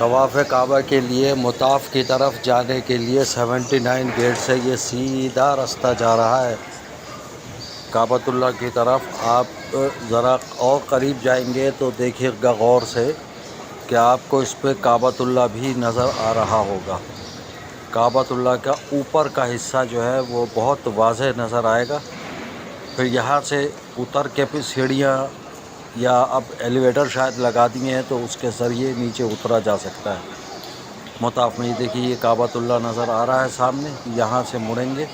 طواف کعبہ کے لیے مطاف کی طرف جانے کے لیے 79 گیٹ سے یہ سیدھا راستہ جا رہا ہے کعبۃ اللہ کی طرف۔ آپ ذرا اور قریب جائیں گے تو دیکھیے گا غور سے کہ آپ کو اس پہ کعبۃ اللہ بھی نظر آ رہا ہوگا۔ کعبۃ اللہ کا اوپر کا حصہ جو ہے وہ بہت واضح نظر آئے گا۔ پھر یہاں سے اتر کے پھر سیڑھیاں یا اب ایلیویٹر شاید لگا دیے ہیں تو اس کے ذریعے نیچے اترا جا سکتا ہے مطاف میں۔ یہ دیکھیے یہ کعبۃ اللہ نظر آ رہا ہے سامنے، یہاں سے مڑیں گے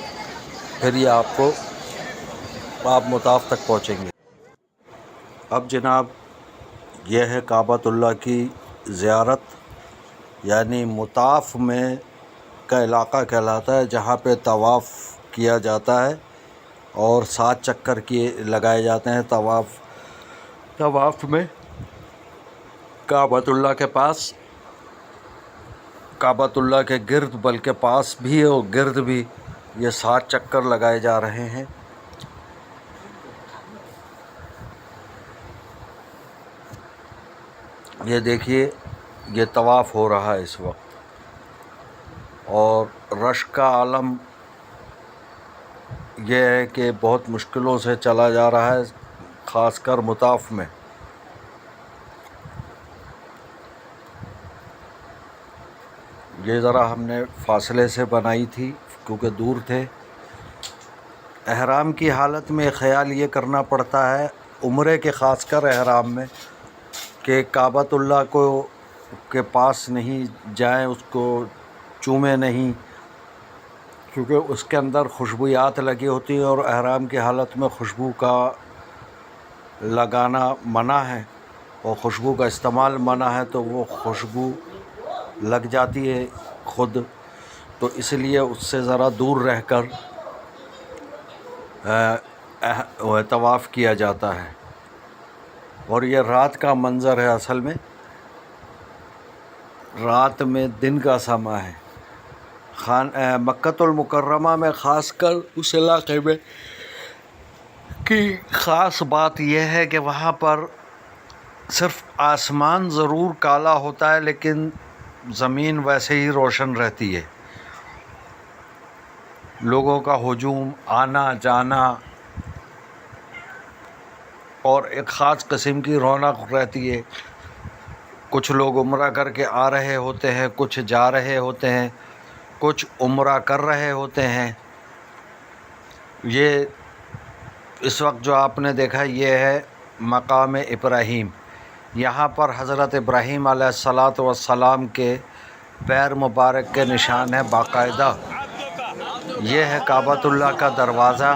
پھر یہ آپ مطاف تک پہنچیں گے۔ اب جناب یہ ہے کعبۃ اللہ کی زیارت، یعنی مطاف میں کا علاقہ کہلاتا ہے جہاں پہ طواف کیا جاتا ہے اور 7 چکر لگائے جاتے ہیں طواف میں کعبۃ اللہ کے پاس، کعبۃ اللہ کے گرد، بلکہ پاس بھی اور گرد بھی یہ 7 چکر لگائے جا رہے ہیں۔ یہ دیکھیے یہ طواف ہو رہا ہے اس وقت، اور رش کا عالم یہ ہے کہ بہت مشکلوں سے چلا جا رہا ہے، خاص کر مطاف میں۔ یہ ذرا ہم نے فاصلے سے بنائی تھی کیونکہ دور تھے۔ احرام کی حالت میں خیال یہ کرنا پڑتا ہے، عمرے کے خاص کر احرام میں، کہ کعبۃ اللہ کے پاس نہیں جائیں، اس کو چومیں نہیں، کیونکہ اس کے اندر خوشبویات لگی ہوتی ہیں اور احرام کی حالت میں خوشبو کا لگانا منع ہے اور خوشبو کا استعمال منع ہے، تو وہ خوشبو لگ جاتی ہے خود، تو اس لیے اس سے ذرا دور رہ کر طواف کیا جاتا ہے۔ اور یہ رات کا منظر ہے، اصل میں رات میں دن کا سما ہے۔ مکۃ المکرمہ میں خاص کر اس علاقے میں کی خاص بات یہ ہے کہ وہاں پر صرف آسمان ضرور کالا ہوتا ہے لیکن زمین ویسے ہی روشن رہتی ہے۔ لوگوں کا ہجوم، آنا جانا اور ایک خاص قسم کی رونق رہتی ہے۔ کچھ لوگ عمرہ کر کے آ رہے ہوتے ہیں، کچھ جا رہے ہوتے ہیں، کچھ عمرہ کر رہے ہوتے ہیں۔ یہ اس وقت جو آپ نے دیکھا یہ ہے مقام ابراہیم، یہاں پر حضرت ابراہیم علیہ السلام کے پیر مبارک کے نشان ہیں باقاعدہ۔ یہ ہے کعبۃ اللہ کا دروازہ،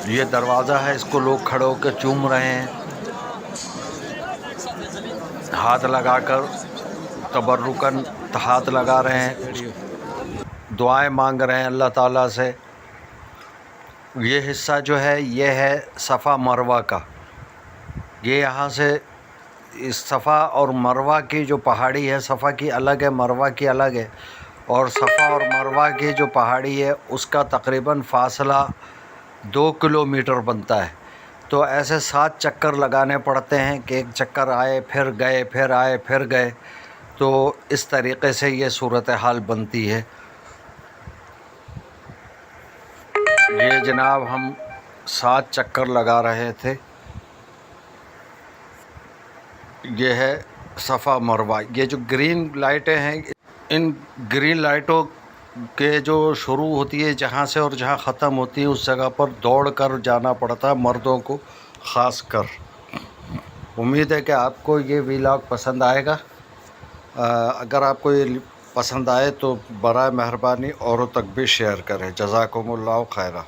یہ دروازہ ہے، اس کو لوگ کھڑے ہو کے چوم رہے ہیں، ہاتھ لگا کر تبرکاً ہاتھ لگا رہے ہیں، دعائیں مانگ رہے ہیں اللہ تعالیٰ سے۔ یہ حصہ جو ہے یہ ہے صفا مروہ کا۔ یہ یہاں سے اس صفا اور مروہ کی جو پہاڑی ہے، صفا کی الگ ہے، مروہ کی الگ ہے، اور صفا اور مروہ کی جو پہاڑی ہے اس کا تقریباً فاصلہ 2 کلومیٹر بنتا ہے۔ تو ایسے 7 چکر لگانے پڑتے ہیں کہ ایک چکر آئے پھر گئے، پھر آئے پھر گئے، تو اس طریقے سے یہ صورتحال بنتی ہے۔ یہ جناب ہم 7 چکر لگا رہے تھے، یہ ہے صفا مروہ۔ یہ جو گرین لائٹیں ہیں، ان گرین لائٹوں کے جو شروع ہوتی ہے جہاں سے اور جہاں ختم ہوتی ہے اس جگہ پر دوڑ کر جانا پڑتا ہے مردوں کو خاص کر۔ امید ہے کہ آپ کو یہ ویلاگ پسند آئے گا۔ اگر آپ کو یہ پسند آئے تو برائے مہربانی اوروں تک بھی شیئر کریں۔ جزاکم اللہ خیرہ۔